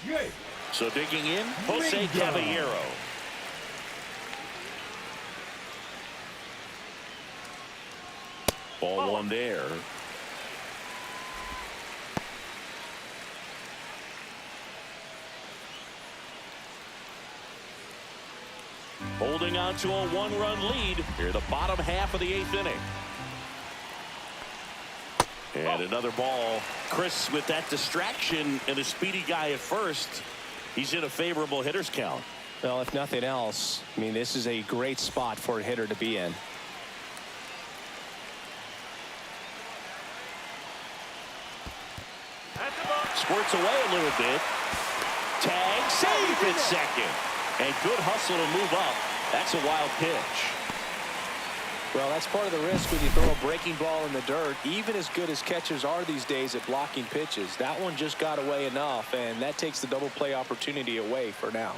Jake. So digging in, Jose Mangum. Caballero. Ball one there. Holding on to a one-run lead here, the bottom half of the 8th inning. And another ball. Chris, with that distraction and a speedy guy at first, he's in a favorable hitter's count. Well, if nothing else, I mean, this is a great spot for a hitter to be in. That's the ball. Squirts away a little bit. Tag, safe at second. And good hustle to move up. That's a wild pitch. Well, that's part of the risk when you throw a breaking ball in the dirt. Even as good as catchers are these days at blocking pitches, that one just got away enough, and that takes the double play opportunity away for now.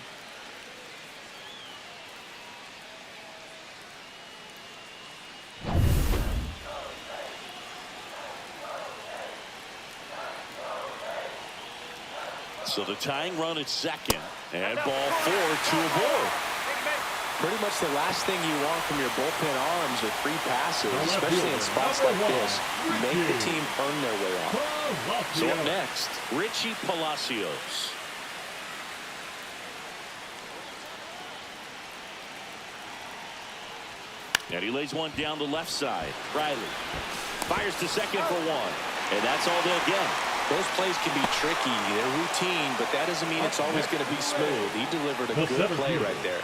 So the tying run at second, and ball 4 to a board. Pretty much the last thing you want from your bullpen arms are free passes, especially in spots like this. Make the team earn their way off. So up next, Richie Palacios. And he lays one down the left side. Riley fires to second for 1. And that's all they'll get. Those plays can be tricky. They're routine, but that doesn't mean it's always going to be smooth. He delivered a good play right there.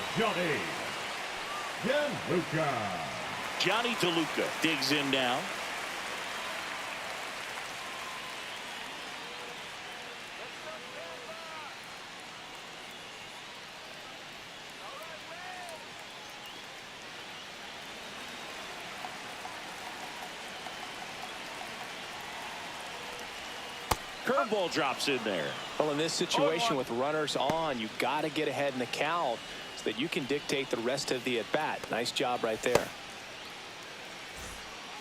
Johnny DeLuca digs in now. Curveball drops in there. Well, in this situation with runners on, you've got to get ahead in the count so that you can dictate the rest of the at-bat. Nice job right there.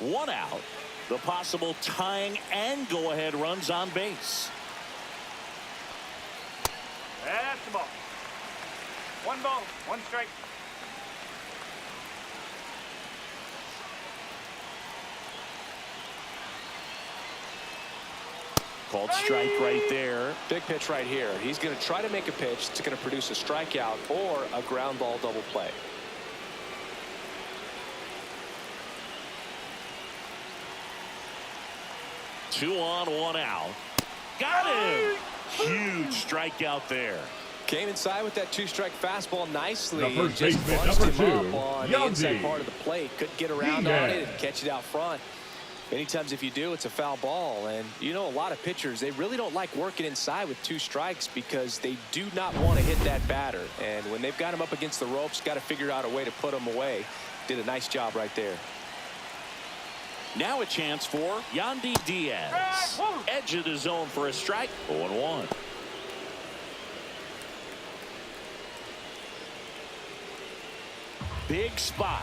1 out. The possible tying and go-ahead runs on base. That's the ball. 1 ball, 1 strike. Called strike right there. Big pitch right here. He's going to try to make a pitch that's going to produce a strikeout or a ground ball double play. Two on, 1 out. Got him. Huge strikeout there. Came inside with that 2-strike fastball nicely. First Just baseman, bunched number him 2, up on the inside part of the plate. Couldn't get around on it and catch it out front. Many times if you do, it's a foul ball. And you know, a lot of pitchers, they really don't like working inside with 2 strikes because they do not want to hit that batter. And when they've got him up against the ropes, got to figure out a way to put him away. Did a nice job right there. Now a chance for Yandy Diaz. Edge of the zone for a strike. 0-1. Big spot.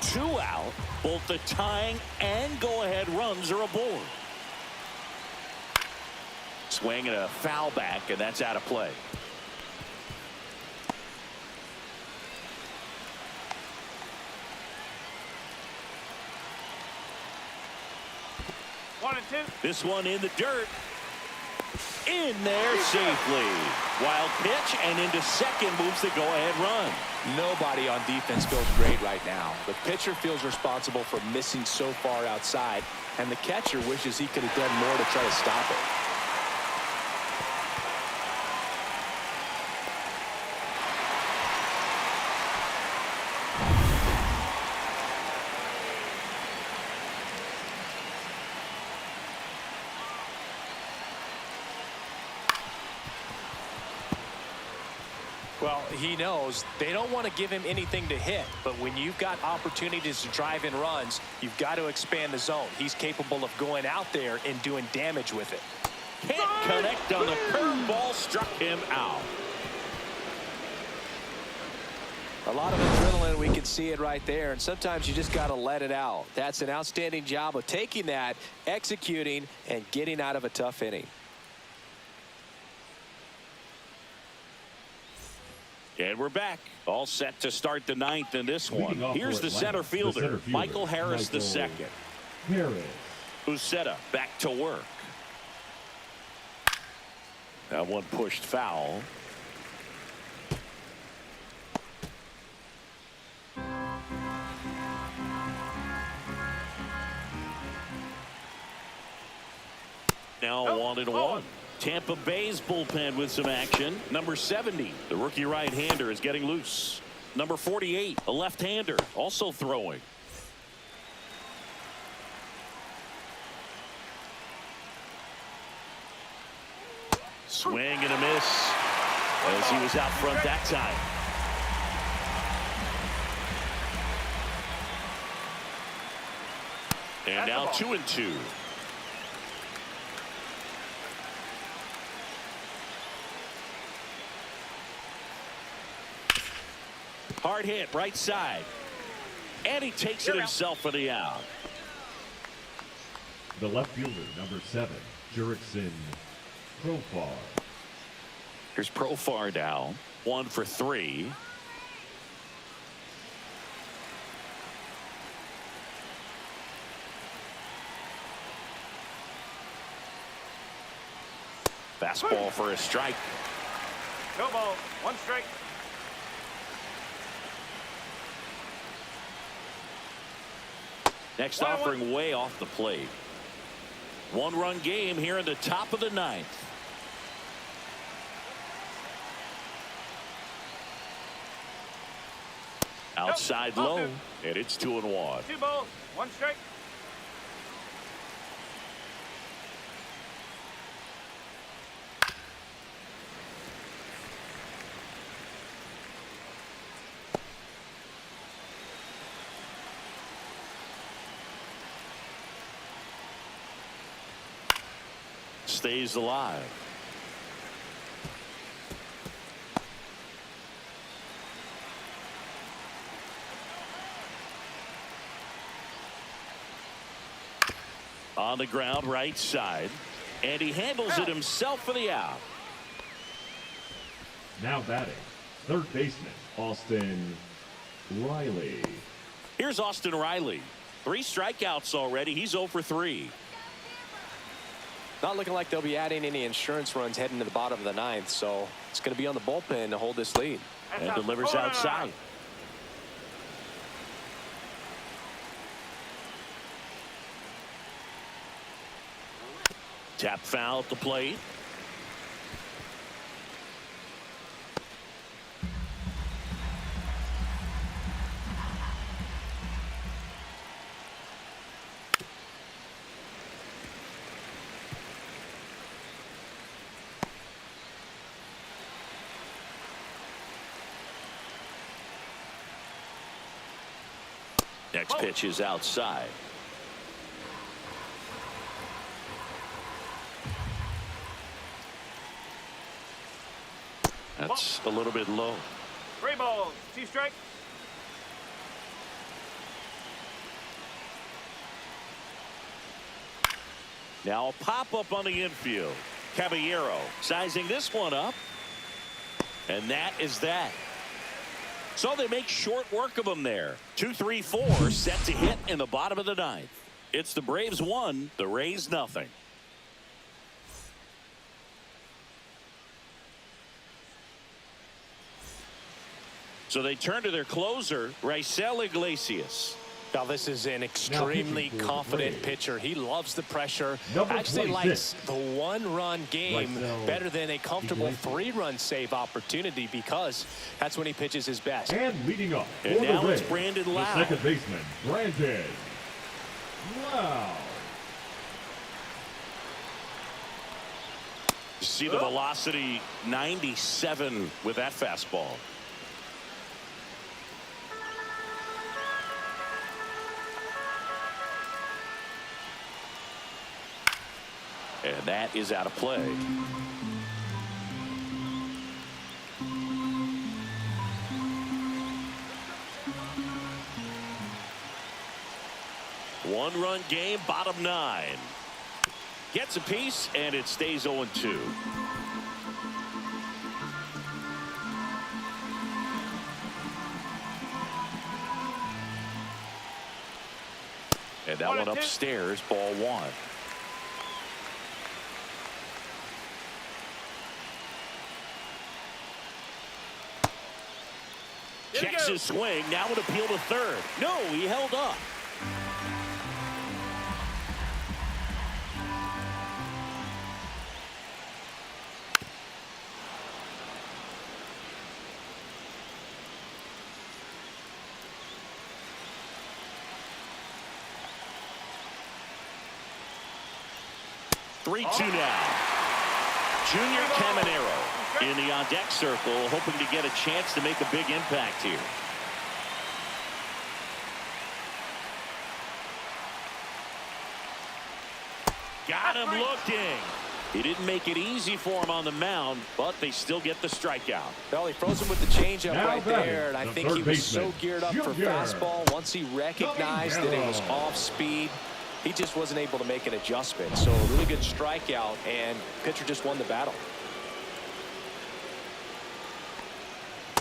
2 out. Both the tying and go-ahead runs are aboard. Swing and a foul back, and that's out of play. One and two. This one in the dirt. In there safely. Wild pitch, and into second moves the go-ahead run. Nobody on defense feels great right now. The pitcher feels responsible for missing so far outside, and the catcher wishes he could have done more to try to stop it. Well, he knows they don't want to give him anything to hit, but when you've got opportunities to drive in runs, you've got to expand the zone. He's capable of going out there and doing damage with it. Can't connect on the curveball, struck him out. A lot of adrenaline, we can see it right there, and sometimes you just got to let it out. That's an outstanding job of taking that, executing, and getting out of a tough inning. And we're back. All set to start the 9th in this one. Here's the center fielder, Michael Harris II. Uceta back to work. That one pushed foul. Now 1-1. Tampa Bay's bullpen with some action. Number 70, the rookie right-hander, is getting loose. Number 48, a left-hander, also throwing. Swing and a miss as he was out front that time. And now 2-2. Hard hit, right side. And he takes it himself for the out. The left fielder, number 7, Jurickson Profar. Here's Profar now. 1 for 3. Fastball for a strike. No ball. 1 strike. Next offering way off the plate. 1-run game here in the top of the 9th. Outside low, and it's 2-1. 2 balls. 1 strike. Stays alive. On the ground, right side, and he handles it himself for the out. Now batting, third baseman, Austin Riley. Here's Austin Riley. 3 strikeouts already. He's 0 for 3. Not looking like they'll be adding any insurance runs heading to the bottom of the 9th, so it's going to be on the bullpen to hold this lead. And delivers outside. Tap foul at the plate. Next pitch is outside. That's a little bit low. 3 balls. 2 strikes. Now a pop-up on the infield. Caballero sizing this one up. And that is that. So they make short work of him there. 2-3-4 set to hit in the bottom of the 9th. It's the Braves 1, the Rays nothing. So they turn to their closer, Raisel Iglesias. Now this is an extremely confident pitcher. He loves the pressure. Number Actually 26. likes the 1-run game Raisel better than a comfortable 3-run save opportunity because that's when he pitches his best. And leading up And for now the it's Rays, Brandon the Lau. second baseman, Brandon Lau. You see the velocity, 97 with that fastball. And that is out of play. One-run game, bottom 9. Gets a piece, and it stays 0-2. And that one upstairs, ball 1. Checks his swing. Now an appeal to third. No, he held up. Three, 2 now. Junior Caminero in the on-deck circle, hoping to get a chance to make a big impact here. Got him looking. He didn't make it easy for him on the mound, but they still get the strikeout. Well, he froze him with the changeup Now right batting, there, and I the think third he was so baseman, geared up for Junior fastball. Once he recognized that it was off speed, he just wasn't able to make an adjustment. So a really good strikeout, and pitcher just won the battle.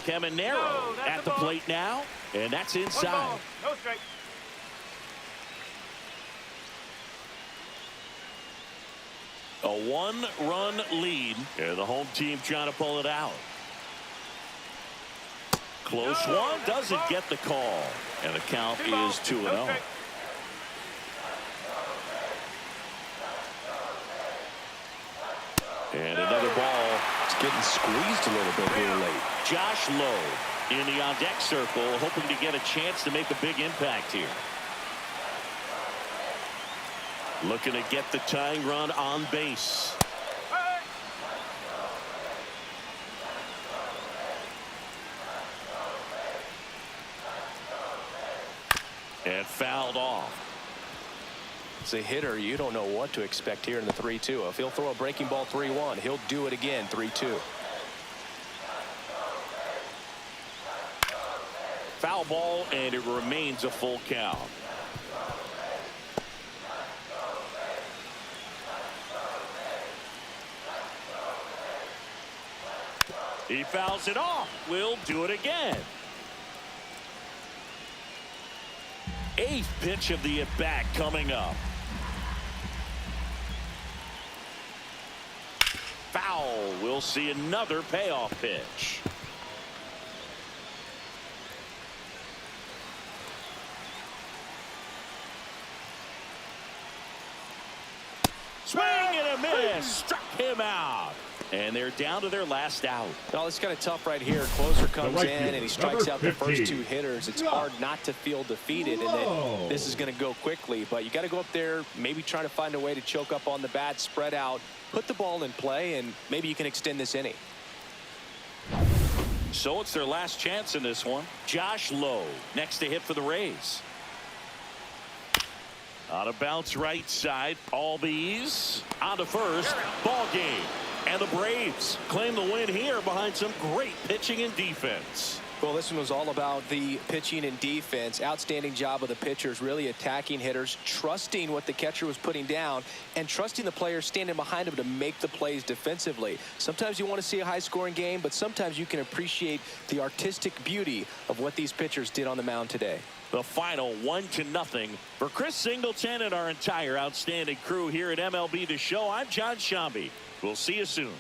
Caminero No, that's at a the ball. plate now, and that's One inside. ball. No strike. A one-run lead, and the home team trying to pull it out. Close No, one, that's doesn't a ball. get the call, and the count Two balls. is 2-0. No strike. And another ball. It's getting squeezed a little bit here late. Josh Lowe in the on-deck circle, hoping to get a chance to make a big impact here. Looking to get the tying run on base. And fouled off. As a hitter, you don't know what to expect here in the 3-2. If he'll throw a breaking ball 3-1, he'll do it again 3-2. Foul ball, and it remains a full count. He fouls it off. We'll do it again. Eighth pitch of the at-bat coming up. Foul. We'll see another payoff pitch. Swing and a miss. Struck him out. And they're down to their last out. Well, it's kind of tough right here. Closer comes right in fielder, and he strikes number out the first 15. two hitters. It's hard not to feel defeated and that this is going to go quickly. But you got to go up there, maybe try to find a way to choke up on the bat, spread out, put the ball in play, and maybe you can extend this inning. So it's their last chance in this one. Josh Lowe next to hit for the Rays. On a bounce right side. Albies on to first. Ball game. And the Braves claim the win here behind some great pitching and defense. Well, this one was all about the pitching and defense. Outstanding job of the pitchers, really attacking hitters, trusting what the catcher was putting down, and trusting the players standing behind him to make the plays defensively. Sometimes you want to see a high-scoring game, but sometimes you can appreciate the artistic beauty of what these pitchers did on the mound today. The final 1-0 for Chris Singleton and our entire outstanding crew here at MLB The Show. I'm John Shambi. We'll see you soon.